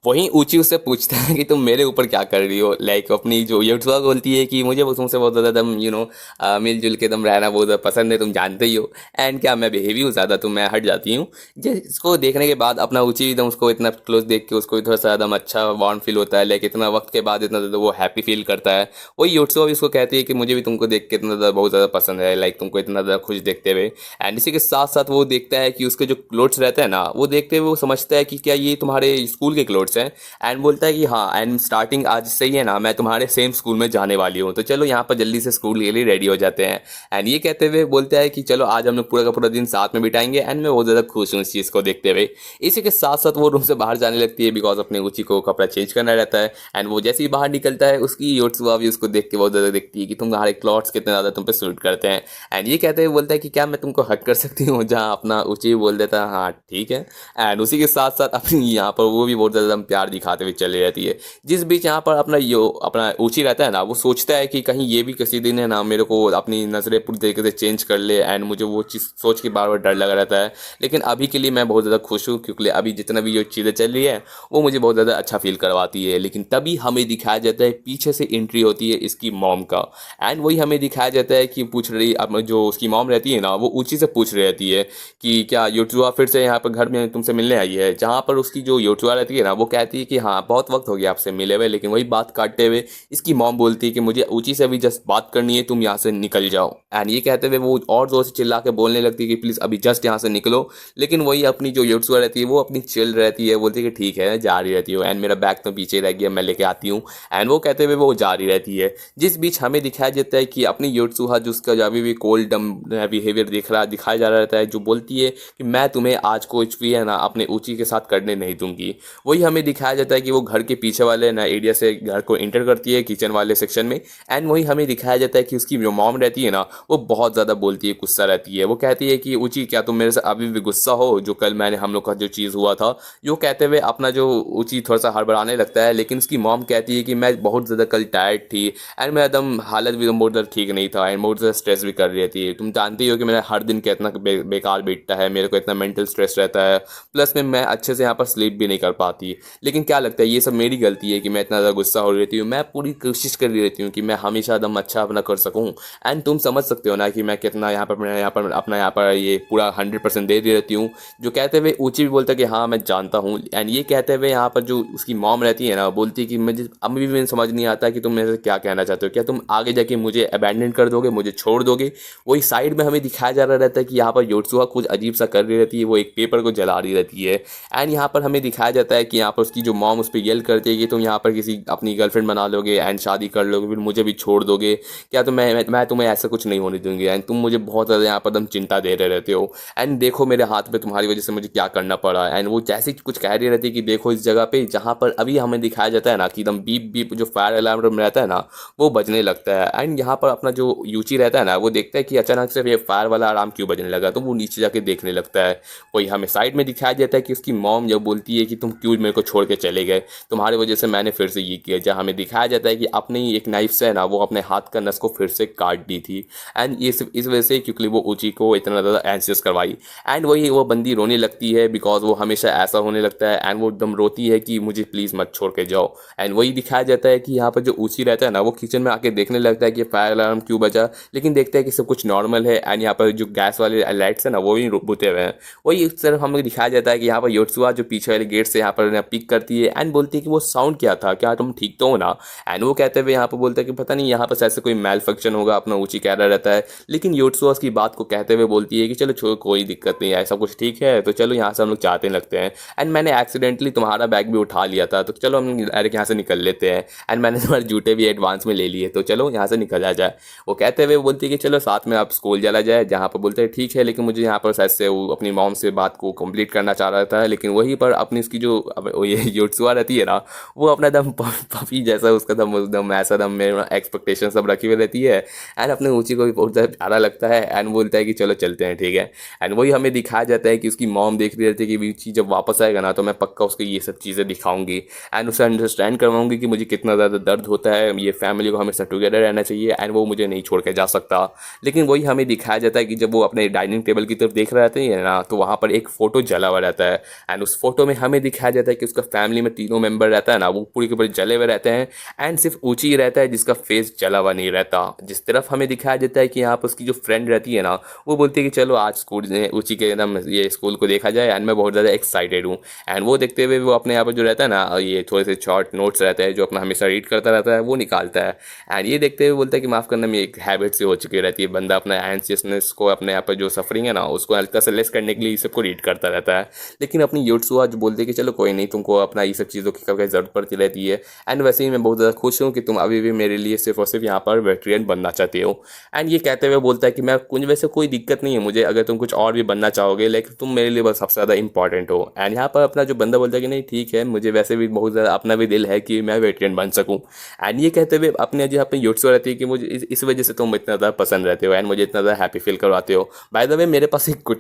वहीं ऊची उससे पूछता है कि तुम मेरे ऊपर क्या कर रही हो, लाइक अपनी जो योत्सुआ बोलती है कि मुझे वो तुमसे बहुत ज़्यादा दम मिलजुल के दम रहना बहुत ज़्यादा पसंद है, तुम जानते ही हो, एंड क्या मैं बिहेवी हूँ ज़्यादा तो मैं हट जाती हूँ। जिसको देखने के बाद अपना ऊची एकदम उसको इतना क्लोज देख के उसको थोड़ा सा एकदम अच्छा वार्म फील होता है, लाइक इतना वक्त के बाद इतना ज़्यादा वो हैप्पी फील करता है। वही योत्सुआ भी उसको कहती है कि मुझे भी तुमको देख के इतना ज़्यादा बहुत ज़्यादा पसंद है, लाइक तुमको इतना ज़्यादा खुश देखते हुए। एंड इसी के साथ साथ वो देखता है कि उसके जो क्लोथ्स रहते हैं ना, वो देखते हुए वो समझता है कि क्या ये तुम्हारे स्कूल के क्लोथ्स हैं, एंड बोलता है कि हाँ, एंड स्टार्टिंग आज से ही है ना मैं तुम्हारे सेम स्कूल में जाने वाली हूँ, तो चलो यहाँ पर जल्दी से स्कूल के लिए रेडी हो जाते हैं। एंड ये कहते हुए बोलता है कि चलो आज हम लोग पूरा का पूरा दिन साथ में बिताएंगे एंड मैं बहुत ज़्यादा खुश हूँ इस चीज़ को देखते हुए। इसी के साथ साथ वो रूम से बाहर जाने लगती है बिकॉज अपने ऊची को कपड़ा चेंज करना रहता है। एंड वो जैसे ही बाहर निकलता है उसकी योत्सुआ भी उसको देख के बहुत ज़्यादा देखती है कि तुम्हारे क्लॉथ्स कितने ज़्यादा तुम पे सूट करते हैं। एंड ये कहते हुए बोलता है कि क्या मैं तुमको हक कर सकती हूँ, जहाँ अपना ऊची बोल देता है हाँ ठीक है। एंड उसी के साथ साथ अपनी यहाँ पर वो भी बहुत ज़्यादा प्यार दिखाते हुए चली रहती है। जिस बीच यहाँ पर अपना ऊची रहता है ना, वो सोचता है कि कहीं ये भी किसी दिन है ना मेरे को अपनी नज़रें पूरी तरीके से चेंज कर ले, एंड मुझे वो चीज़ सोच के बार बार डर लगा रहता है। लेकिन अभी के लिए मैं बहुत ज़्यादा खुश हूँ क्योंकि अभी जितना भी जो चीज़ें चल रही है वो मुझे बहुत ज़्यादा अच्छा फील करवाती है। लेकिन तभी हमें दिखाया जाता है पीछे से एंट्री होती है इसकी मॉम का, एंड वही हमें दिखाया जाता है कि पूछ रही अब जो उसकी मॉम रहती है ना, वो ऊची से पूछ रही रहती है कि क्या योत्सुआ फिर से यहाँ पर घर में तुमसे मिलने आई है, जहाँ पर उसकी जो योत्सुआ रहती है ना वो कहती है कि हाँ बहुत वक्त हो गया आपसे मिले हुए। लेकिन वही बात काटते हुए इसकी मॉम बोलती है कि मुझे ऊची से अभी जस्ट बात करनी है, तुम यहाँ से निकल जाओ। एंड ये कहते हुए वो और जोर से चिल्ला के बोलने लगती है कि प्लीज़ अभी जस्ट यहाँ से निकलो। लेकिन वही अपनी जो योत्सुआ रहती है वो अपनी चिल रहती है, बोलती है कि ठीक है जा रही रहती हूँ एंड मेरा बैग तो पीछे रह गया, मैं लेके आती हूँ। एंड वो कहते हुए वो जा रही रहती है। जिस बीच हमें दिखाया जाता है कि अपनी योत्सुआ जो उसका अभी भी कोल्ड डम बिहेवियर दिखाया जा रहा रहता है, जो बोलती है कि मैं तुम्हें आज कुछ भी है ना अपने ऊची के साथ करने नहीं दूंगी। वही हमें दिखाया जाता है कि वो घर के पीछे वाले ना एरिया से घर को एंटर करती है किचन वाले सेक्शन में। एंड वही हमें दिखाया जाता है कि उसकी जो मॉम रहती है ना वो बहुत ज़्यादा बोलती है, गुस्सा रहती है। वो कहती है कि ऊची क्या तुम मेरे से अभी भी गुस्सा हो, जो कल मैंने हम लोग का जो चीज़ हुआ था। यो कहते हुए अपना जो ऊची थोड़ा सा हड़बड़ाने लगता है, लेकिन उसकी मॉम कहती है कि मैं बहुत ज़्यादा कल टायर्ड थी एंड मेरा एकदम हालत भी बहुत ज़्यादा ठीक नहीं था एंड बहुत ज़्यादा स्ट्रेस भी कर रही थी। तुम जानती हो कि मेरा हर दिन कितना बेकार बीतता है, मेरे को इतना मेंटल स्ट्रेस रहता है, प्लस में मैं अच्छे से यहाँ पर स्लीप भी नहीं कर पाती। लेकिन क्या लगता है ये सब मेरी गलती है कि मैं इतना ज़्यादा गुस्सा हो रहती हूँ। मैं पूरी कोशिश कर रही रहती हूँ कि मैं हमेशा एकदम अच्छा अपना कर सकूँ। एंड तुम समझ सकते हो ना कि मैं कितना यहाँ पर अपना यहाँ पर ये पूरा 100% दे रही रहती हूँ। जो कहते हुए ऊची भी बोलता है कि हाँ मैं जानता हूँ। एंड ये कहते हुए यहाँ पर जो उसकी मॉम रहती है ना, बोलती है कि मुझे अभी भी समझ नहीं आता कि तुम मेरे से क्या कहना चाहते हो, क्या तुम आगे जाके मुझे अबैंडन कर दोगे, मुझे छोड़ दोगे। वही साइड में हमें दिखाया जा रहा रहता है कि यहाँ पर योत्सुआ कुछ अजीब सा कर रही रहती है, वो एक पेपर को जला रही रहती है। एंड यहाँ पर हमें दिखाया जाता है कि यहाँ पर उसकी जो मॉम उस पर येल करती है कि तुम यहाँ पर किसी अपनी गर्लफ्रेंड बना लोगे एंड शादी कर लोगे, फिर मुझे भी छोड़ दोगे, क्या तो मैं तुम्हें ऐसा कुछ नहीं होने दूंगी एंड तुम मुझे बहुत ज़्यादा यहाँ पर एकदम चिंता दे रहे रहते हो। एंड देखो मेरे हाथ पे तुम्हारी वजह से मुझे क्या करना पड़ा। एंड वो जैसे कुछ कह रही रहती है कि देखो इस जगह पे जहाँ पर अभी हमें दिखाया जाता है ना कि एकदम बीप बीप जो फायर अलार्म रहता है ना वो बजने लगता है। एंड यहाँ पर अपना जो यूची रहता है ना वो देखता है कि अचानक से ये फायर वाला अलार्म क्यों बजने लगा, तो वो नीचे जाके देखने लगता है। वही हमें साइड में दिखाया जाता है कि उसकी मॉम जब बोलती है कि तुम क्यों मेरे को छोड़ के चले गए, तुम्हारी वजह से मैंने फिर से ये किया। जहाँ हमें दिखाया जाता है कि अपने ही एक नाइफ से है ना वो अपने हाथ का नस को फिर से काट दी थी। एंड ये सिर्फ इस वजह से क्योंकि वो ऊची को इतना ज़्यादा एंशियस करवाई भाई। एंड वही वो बंदी रोने लगती है बिकॉज वो हमेशा ऐसा होने लगता है एंड वो एकदम रोती है कि मुझे प्लीज़ मत छोड़ के जाओ। एंड वही दिखाया जाता है कि यहाँ पर जो ऊची रहता है ना वो किचन में आके देखने लगता है कि फायर अलार्म क्यों बजा, लेकिन देखता है कि सब कुछ नॉर्मल है एंड यहाँ पर जो गैस वाले लाइट्स है ना वो भी बुते हुए हैं। वही इस तरफ हमें दिखाया जाता है कि यहाँ पर योत्सुआ जो पीछे वाले गेट से यहाँ पर पिक करती है एंड बोलती है कि वो साउंड क्या था, क्या तुम ठीक तो हो ना। एंड वो कहते हुए यहाँ पर बोलता है कि पता नहीं यहाँ पर ऐसे कोई मेल फंक्शन होगा, अपना ऊँची कह रहा रहता है। लेकिन योत्सुआ उसकी बात को कहते हुए बोलती है कि चलो छोड़ो कोई दिक्कत नहीं है, सब कुछ ठीक है, तो चलो यहाँ से हम लोग चाहते लगते हैं। एंड मैंने एक्सीडेंटली तुम्हारा बैग भी उठा लिया था, तो चलो हम डायरेक्ट यहाँ से निकल लेते हैं। एंड मैंने तुम्हारे जूते भी एडवांस में ले लिए, तो चलो यहाँ से निकल जाए। वो कहते हुए बोलती है कि चलो साथ में आप स्कूल चला जाए, जहाँ पर बोलते हैं ठीक है, लेकिन मुझे यहाँ पर शायद से वो अपनी मॉम से बात को कंप्लीट करना चाह रहा था, लेकिन वहीं पर अपनी इसकी जो ये योत्सुआ रहती है ना वो अपना दम पपी जैसा उसका दम ऐसा दम में एक्सपेक्टेशन सब रखी हुई रहती है। एंड अपने ऊँची को भी बहुत ज़्यादा प्यारा लगता है एंड बोलता है कि चलो चलते हैं, ठीक है। एंड वही हमें दिखाया जाता है कि उसकी मॉम देख रही रहती है कि वीची जब वापस आएगा ना तो मैं पक्का उसको ये सब चीज़ें दिखाऊंगी एंड उसे अंडरस्टैंड करवाऊंगी कि मुझे कितना ज़्यादा दर्द होता है, ये फैमिली को हमेशा टुगेदर रहना चाहिए एंड वो मुझे नहीं छोड़ के जा सकता। लेकिन वही हमें दिखाया जाता है कि जब वो अपने डाइनिंग टेबल की तरफ देख रहे रहते हैं ना तो वहाँ पर एक फ़ोटो जला हुआ रहता है एंड उस फोटो में हमें दिखाया जाता है कि उसका फैमिली में तीनों मेंबर रहता है ना वो पूरे के पूरे जले हुए रहते हैं एंड सिर्फ ऊँची रहता है जिसका फेस जला हुआ नहीं रहता। जिस तरफ हमें दिखाया जाता है कि यहाँ पर उसकी जो फ्रेंड रहती है ना वो बोलती है कि चलो आज स्कूल ऊँची के एकदम ये स्कूल को देखा जाए एंड मैं बहुत ज़्यादा एक्साइटेड हूँ। एंड वो देखते हुए वो अपने यहाँ पर जो रहता है ना ये थोड़े से शॉर्ट नोट्स रहते हैं जो अपना हमेशा रीड करता रहता है वो निकालता है एंड ये देखते हुए बोलता है कि माफ़ करना में एक हैबिट से हो चुकी रहती है, बंदा अपना एंशियसनेस को अपने यहाँ पर जो सफरिंग है ना उसको हल्का से लेस करने के लिए सबको रीड करता रहता है। लेकिन अपनी योत्सुआ जो बोलते हैं कि चलो कोई नहीं, तुमको अपना ये सब चीज़ों की कभी ज़रूरत पड़ती रहती है एंड वैसे ही मैं बहुत ज़्यादा खुश हूँ कि तुम अभी भी मेरे लिए सिर्फ और सिर्फ यहाँ पर वेटरियन बनना चाहते हो। एंड ये कहते हुए बोलता है कि मैं कुछ वैसे कोई दिक्कत नहीं है मुझे अगर तुम कुछ और भी बनना चाहोगे, लेकिन तुम मेरे लिए बस सबसे ज़्यादा इंपॉर्टेंट हो। एंड यहाँ पर अपना जो बंदा बोलता है कि नहीं ठीक है, मुझे वैसे भी बहुत ज़्यादा अपना भी दिल है कि मैं वेटरियन बन सकूँ। एंड ये कहते हुए अपने जो अपनी योत्सुआ रहती है कि मुझे इस वजह से तुम इतना ज़्यादा पसंद रहते हो एंड मुझे इतना ज़्यादा हैप्पी फील करवाते हो। बाय द वे मेरे पास एक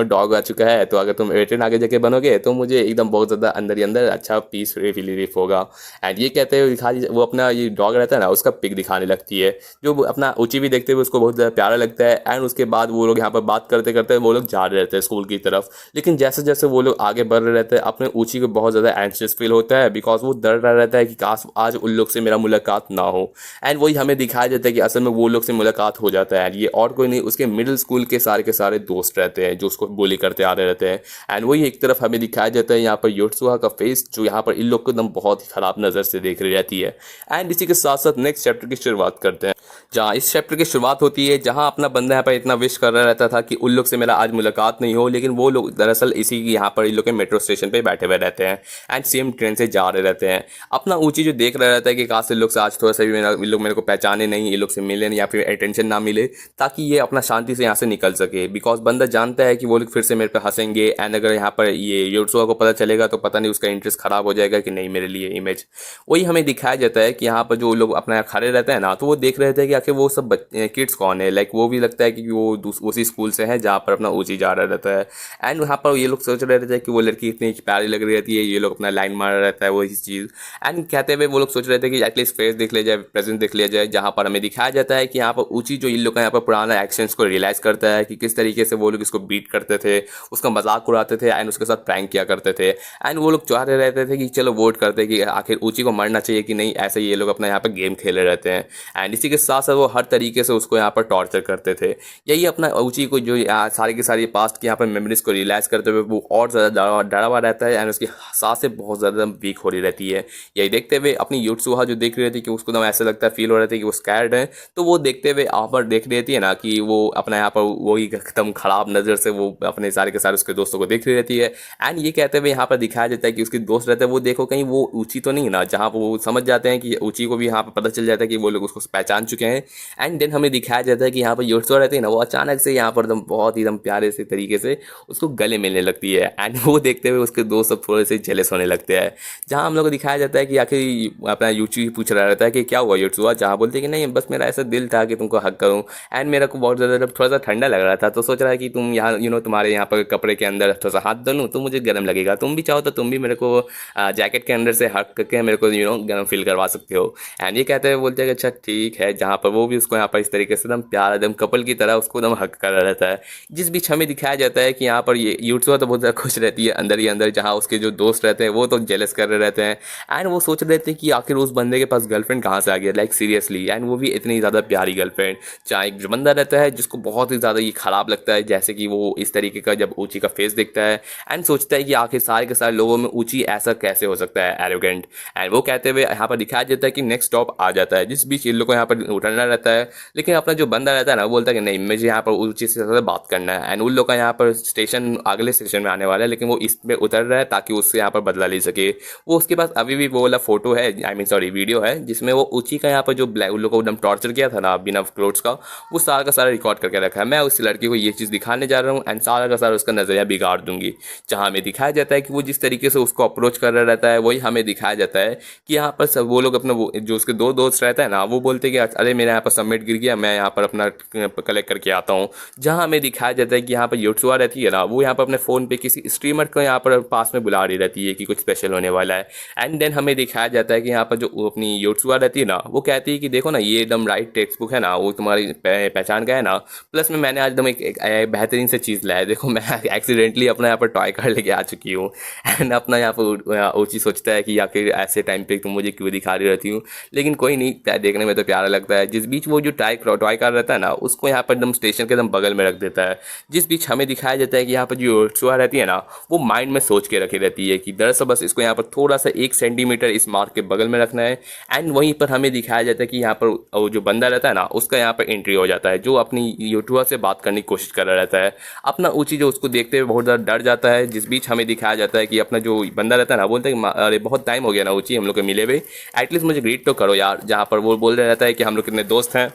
डॉग आ चुका है, तो अगर तुम वेटरियन आगे जाके बनोगे तो मुझे एकदम बहुत ज़्यादा अंदर ही अंदर अच्छा पीस रिलीफ होगा। एंड ये कहते हुए वो अपना ये डॉग रहता है ना उसका पिक दिखाने लगती है जो अपना ऊँची भी देखते हुए उसको बहुत ज़्यादा प्यारा लगता है। एंड उसके बाद वो लोग यहाँ पर बात करते करते वो लोग जा रहे रहते हैं स्कूल की तरफ, लेकिन जैसे जैसे वो लोग आगे बढ़ रहे रहते हैं अपने ऊँची को बहुत ज़्यादा एंशियस फील होता है बिकॉज वो डर रहा रहता है कि काश आज उन लोग से मेरा मुलाकात ना हो। एंड वही हमें दिखाया जाता है कि असल में वो लोग से मुलाकात हो जाता है, ये और कोई नहीं उसके मिडिल स्कूल के सारे दोस्त रहते हैं जो उसको बोली करते आ रहे रहते हैं। एंड वही एक तरफ हमें दिखाया जाता है यहाँ पर योत्सुआ का फेस जो यहाँ पर इन लोग को एकदम बहुत ही खराब नज़र से देख रही रहती है। एंड इसी के साथ साथ नेक्स्ट चैप्टर की शुरुआत करते हैं, जहाँ इस चैप्टर की शुरुआत होती है जहाँ अपना बंदा यहाँ पर इतना विश कर रहा रहता था कि उन लोग से मेरा आज मुलाकात नहीं हो, लेकिन वो लोग दरअसल इसी यहाँ पर इन लोग के मेट्रो स्टेशन पे बैठे हुए रहते हैं एंड सेम ट्रेन से जा रहे रहते हैं। अपना ऊँची जो देख रहा रहता है कि काश इन लोग से आज थोड़ा सा भी इन लोग मेरे को पहचाने नहीं, ये लोग से मिले या फिर अटेंशन ना मिले ताकि ये अपना शांति से यहाँ से निकल सके। बिकॉज बंदा जानता है कि वो लोग फिर से मेरे पे हंसेंगे एंड अगर यहाँ पर ये योत्सुआ को पता चलेगा तो पता नहीं उसका इंटरेस्ट खराब हो जाएगा कि नहीं मेरे लिए इमेज। वही हमें दिखाया जाता है कि यहाँ पर जो लोग अपना खड़े रहते हैं ना तो वो देख रहे थे कि आखिर वो सब किड्स कौन है, लाइक वो भी लगता है कि वो उसी स्कूल से है जहाँ पर अपना ऊँची जा रहा रहता है। एंड वहाँ पर ये लोग सोच रहे थे कि वो लड़की इतनी प्यारी लग रही रहती है, ये लोग अपना लाइन मार रहता है वही चीज़। एंड कहते हुए वो लोग सोच रहे थे कि एटलीस्ट फेस देख लिया जाए, प्रेजेंट देख लिया जाए, जहाँ पर हमें दिखाया जाता है कि यहाँ पर ऊँची जो इन लोग का यहाँ पर पुराना एक्शंस को रियलाइज़ करता है कि किस तरीके से वो लोग इसको बीट करते थे, उसका मजाक उड़ाते थे एंड उसके साथ प्रैंक किया करते थे। एंड वो लोग चाहते रहते थे कि चलो वोट करते कि आखिर ऊँची को मरना चाहिए कि नहीं, ऐसे ये लोग अपना यहाँ पर गेम खेले रहते हैं। एंड इसी के साथ साथ वो हर तरीके से उसको यहाँ पर टॉर्चर करते थे। यही अपना ऊँची को जो सारी की सारी पास्ट की यहाँ पर मेमोरीज को रियलाइज़ करते हुए वो और ज़्यादा डरा हुआ रहता है एंड उसकी सांसें बहुत ज़्यादा वीक हो रही रहती है। यही देखते हुए अपनी योत्सुआ जो देख रही रहती है कि उसको एकदम ऐसा लगता है, फील हो रहा था कि वो स्कैर्ड है, तो वो देखते हुए यहाँ पर देख रही रहती है ना कि वो अपना यहाँ पर वही एकदम खराब नज़र से वो अपने सारे के सारे उसके दोस्तों को देख रही रहती है। एंड ये कहते हुए यहाँ पर दिखाया जाता है कि उसके दोस्त रहते हैं वो देखो कहीं वो ऊँची तो नहीं ना, जहाँ वो समझ जाते हैं कि ऊँची को भी यहाँ पर पता चल जाता है कि वो लोग उसको पहचान चुके हैं। एंड देन हमें दिखाया जाता है कि यहाँ पर योत्सुआ रहती है ना वो अचानक से यहाँ पर एकदम बहुत ही एकदम प्यारे से तरीके से उसको गले मिलने लगती है। एंड वो देखते हुए उसके दोस्त सब थोड़े से जेलस होने लगते हैं, जहाँ हम लोग को दिखाया जाता है कि आखिर अपना यूची पूछ रहा रहता है कि क्या हुआ योत्सुआ, जहाँ बोलते हैं कि नहीं बस मेरा ऐसा दिल था कि तुमको हक करूँ। एंड मेरा को बहुत ज़्यादा थोड़ा सा ठंडा लग रहा था तो सोच रहा है कि तुम यहाँ तुम्हारे यहाँ पर कपड़े के अंदर थोड़ा सा हाथ डालूँ तो मुझे गर्म लगेगा, तुम भी चाहो तो तुम भी मेरे को जैकेट के अंदर से हक करके मेरे को गर्म फील करवा सकते हो। एंड ये कहते हुए बोलते हैं कि अच्छा ठीक है, जहाँ पर वो भी उसको यहाँ पर इस तरीके से एकदम प्यार एकदम कपल की तरह उसको एकदम हक कर रहा रहता है। जिस बीच हमें दिखाया जाता है कि यहाँ पर ये यूट्सूआ तो बहुत ज़्यादा खुश रहती है अंदर ही अंदर, जहाँ उसके जो दोस्त रहते हैं वो तो जेलस कर रहे रहते हैं एंड वो सोच रहे थे कि आखिर उस बंदे के पास गर्लफ्रेंड कहाँ से आ गया, लाइक सीरियसली, एंड वो भी इतनी ज़्यादा प्यारी गर्लफ्रेंड। जहाँ एक बंदा रहता है जिसको बहुत ही ज़्यादा ये ख़राब लगता है जैसे कि वो इस तरीके का जब ऊँची का फेस देखता है एंड सोचता है कि आखिर सारे के सारे लोगों में ऊँची ऐसा कैसे हो सकता है, एरोगेंट। एंड वो कहते हुए यहाँ पर दिखाया जाता है कि नेक्स्ट स्टॉप आ जाता है, जिस बीच इन लोग को यहाँ पर उतरना रहता है। लेकिन अपना जो बंदा रहता है ना वो बोलता है कि नहीं, मुझे यहाँ पर ऊँची से ज़्यादा बात करना है एंड उन लोग का यहाँ पर स्टेशन अगले स्टेशन में आने वाला है, लेकिन वो इस पे उतर रहा है ताकि उससे यहाँ पर बदला ले सके। वो उसके पास अभी भी वो वाला फोटो है, आई मीन सॉरी वीडियो है, जिसमें वो ऊँची का यहाँ पर जो ब्लैक उन लोग को एकदम टॉर्चर किया था ना बिना क्लोथ्स का, वो सारा का सारा रिकॉर्ड करके रखा है। मैं उस लड़की को ये चीज़ दिखाने जा रहा हूँ एंड सारा का सारा उसका नज़रिया बिगाड़ दूंगी। जहाँ हमें दिखाया जाता है कि वो जिस तरीके से उसको अप्रोच कर रहा रहता है वही हमें दिखाया जाता है कि यहाँ पर सब वो लोग अपना जो उसके दो दोस्त रहता है ना वो बोलते हैं कि अरे मेरे यहाँ पर सबमिट गिर गया, मैं यहाँ पर अपना कलेक्ट करके आता हूँ। जहाँ हमें दिखाया जाता है कि यहाँ पर यूट्सूआ रहती है ना वो यहाँ पर अपने फ़ोन पे किसी स्ट्रीमर को यहाँ पर पास में बुला रही रहती है कि कुछ स्पेशल होने वाला है। एंड देन हमें दिखाया जाता है कि यहाँ पर जो अपनी यूट्सूआ रहती है ना वो कहती है कि देखो ना ये एकदम राइट टेक्स्ट बुक है ना, वो तुम्हारी पहचान का है ना, प्लस में मैंने आज एकदम एक बेहतरीन से चीज़ लाया, देखो मैं एक्सीडेंटली अपना यहाँ पर टॉय कार लेके आ चुकी हूँ। एंड अपना यहाँ पर ऊँची सोचता है कि आखिर ऐसे टाइम पे तुम मुझे क्यों दिखा रही रहती हूँ, लेकिन कोई नहीं, देखने में तो प्यारा लगता है। जिस बीच वो जो टॉय कार रहता है ना उसको यहाँ पर एकदम स्टेशन के एकदम बगल में रख देता है। जिस बीच हमें दिखाया जाता है कि यहाँ पर जो यूट्सूआ रहती है ना वो माइंड में सोच के रखी रहती है कि दरअसल बस इसको यहाँ पर थोड़ा सा 1 सेंटीमीटर इस मार्क के बगल में रखना है। एंड वहीं पर हमें दिखाया जाता है कि यहाँ पर जो बंदा रहता है ना उसका यहाँ पर एंट्री हो जाता है, जो अपनी यूट्यूआ से बात करने की कोशिश कर रहा रहता है। अपना ऊँची जो उसको देखते हुए बहुत ज़्यादा डर जाता है। जिस बीच हमें दिखाया जाता है कि अपना जो बंदा रहता है ना बोलता है कि अरे बहुत टाइम हो गया ना ऊँची हम लोग के मिले हुए, एटलीस्ट मुझे ग्रीट तो करो यार। जहाँ पर वो बोल रहा रहता है कि हम लोग कितने दोस्त हैं।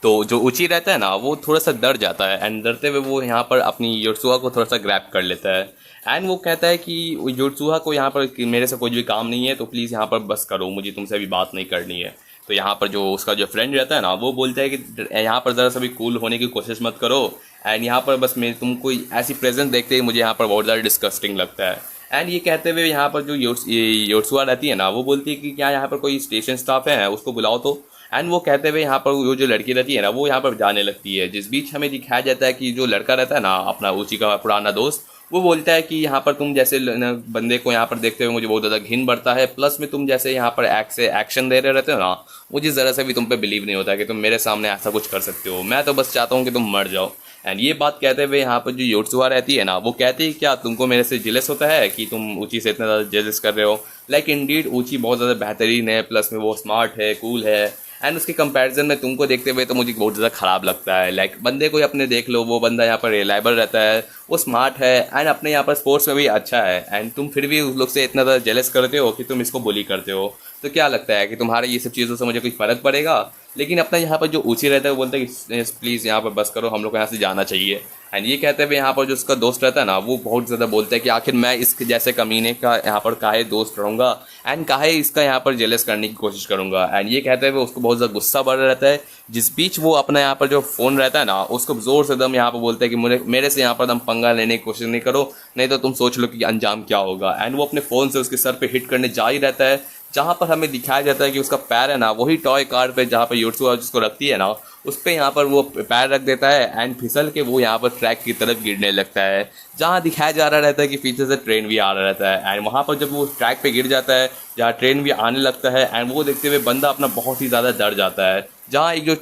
तो जो ऊँची रहता है ना वो थोड़ा सा डर जाता है एंड डरते हुए वो यहाँ पर अपनी यूट्सूआ को थोड़ा सा ग्रैब कर लेता है एंड वो कहता है कि यूट्सूआ को यहाँ पर कि मेरे से कोई भी काम नहीं है तो प्लीज़ यहाँ पर बस करो, मुझे तुमसे अभी बात नहीं करनी है। तो यहाँ पर जो उसका जो फ्रेंड रहता है ना वो बोलता है कि यहाँ पर ज़रा सा भी कूल होने की कोशिश मत करो एंड यहाँ पर बस मेरे तुम कोई ऐसी प्रेजेंस देखते ही मुझे यहाँ पर बहुत ज़्यादा डिस्कस्टिंग लगता है। एंड ये कहते हुए यहाँ पर जो यूट्सूआ रहती है ना वो बोलती है कि क्या यहाँ पर कोई स्टेशन स्टाफ है उसको बुलाओ तो। एंड वो कहते हुए यहाँ पर वो जो लड़की रहती है ना वो यहाँ पर जाने लगती है। जिस बीच हमें दिखाया जाता है कि जो लड़का रहता है ना अपना ऊँची का पुराना दोस्त, वो बोलता है कि यहाँ पर तुम जैसे बंदे को यहाँ पर देखते हुए मुझे बहुत ज़्यादा घिन बढ़ता है, प्लस में तुम जैसे यहाँ पर एक्शन दे रहे रहते हो ना मुझे ज़रा सा भी तुम पे बिलीव नहीं होता कि तुम मेरे सामने ऐसा कुछ कर सकते हो, मैं तो बस चाहता हूँ कि तुम मर जाओ। एंड ये बात कहते हुए यहाँ पर जो यूट्सूआ रहती है ना वो कहती है क्या तुमको मेरे से जेलस होता है कि तुम ऊँची से इतना ज़्यादा जेलस कर रहे हो। लाइक इंडीड ऊँची बहुत ज़्यादा बेहतरीन है, प्लस में वो स्मार्ट है, कूल है एंड उसके कंपैरिजन में तुमको देखते हुए तो मुझे बहुत ज़्यादा ख़राब लगता है। लाइक बंदे को अपने देख लो, वो बंदा यहाँ पर रिलायबल रहता है, वो स्मार्ट है एंड अपने यहाँ पर स्पोर्ट्स में भी अच्छा है एंड तुम फिर भी उस लोग से इतना ज़्यादा जेलस करते हो कि तुम इसको बुली करते हो। तो क्या लगता है कि तुम्हारे ये सब चीज़ों से मुझे कोई फ़र्क पड़ेगा? लेकिन अपना यहाँ पर जो ऊँची रहता है वो बोलता है कि प्लीज़ यहाँ पर बस करो, हम लोग को यहाँ से जाना चाहिए। एंड ये कहते हुए यहाँ पर जो उसका दोस्त रहता है ना वो बहुत ज़्यादा बोलता है कि आखिर मैं इसके जैसे कमीने का यहाँ पर काहे दोस्त रहूँगा एंड काहे इसका यहाँ पर जेलस करने की कोशिश करूँगा। एंड ये कहते हुए उसको बहुत ज़्यादा गुस्सा बढ़ रहता है। जिस बीच वो अपना यहाँ पर जो फ़ोन रहता है ना उसको ज़ोर से दम यहाँ पर बोलता है कि मेरे से यहाँ पर दम पंगा लेने की कोशिश नहीं करो, नहीं तो तुम सोच लो कि अंजाम क्या होगा। एंड वो अपने फ़ोन से उसके सर पर हिट करने जा ही रहता है, जहाँ पर हमें दिखाया जाता है कि उसका पैर है ना वही टॉय कार पे जहाँ पर यूट्सूआ जिसको रखती है ना उस पर यहाँ पर वो पैर रख देता है एंड फिसल के वो यहाँ पर ट्रैक की तरफ गिरने लगता है, जहाँ दिखाया जा रहा रहता है कि पीछे से ट्रेन भी आ रहा रहता है। एंड वहाँ पर जब वो ट्रैक पे गिर जाता है जहाँ ट्रेन भी आने लगता है एंड वो देखते हुए बंदा अपना बहुत ही ज़्यादा डर जाता है। जहाँ एक जो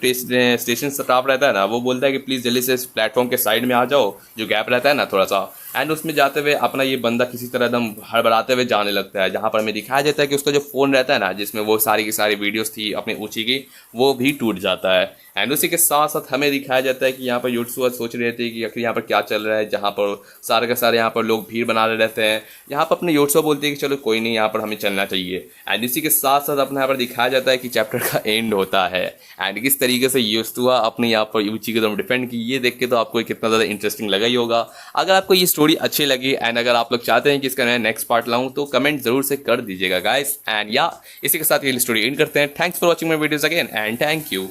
स्टेशन स्टाफ रहता है ना वो बोलता है कि प्लीज़ जल्दी से इस प्लेटफॉर्म के साइड में आ जाओ, जो गैप रहता है ना थोड़ा सा। एंड उसमें जाते हुए अपना ये बंदा किसी तरह एकदम हड़बड़ाते हुए जाने लगता है, जहाँ पर हमें दिखाया जाता है कि उसका जो फ़ोन रहता है ना जिसमें वो सारी की सारी वीडियोस थी अपनी ऊँची की वो भी टूट जाता है। एंड उसी के साथ साथ हमें दिखाया जाता है कि यहाँ पर यूट्सूआ सोच रहे थे कि आखिर यहाँ पर क्या चल रहा है, जहाँ पर सारे के सारे यहाँ पर लोग भीड़ बना रहे रहते हैं। यहाँ पर अपने यूट्सूआ बोलते हैं कि चलो कोई नहीं, यहाँ पर हमें चलना चाहिए। एंड इसी के साथ साथ अपने यहाँ पर दिखाया जाता है कि चैप्टर का एंड होता है एंड किस तरीके से यूट्सूआ अपने यहाँ पर यूची को एकदम डिफेंड की। ये देख के तो आपको कितना ज़्यादा इंटरेस्टिंग लगा ही होगा। अगर आपको ये स्टोरी अच्छी लगी एंड अगर आप लोग चाहते हैं कि इसका मैं नेक्स्ट पार्ट लाऊं तो कमेंट जरूर से कर दीजिएगा गाइस। एंड या इसी के साथ ये स्टोरी एंड करते हैं। Thanks for watching my videos again and thank you.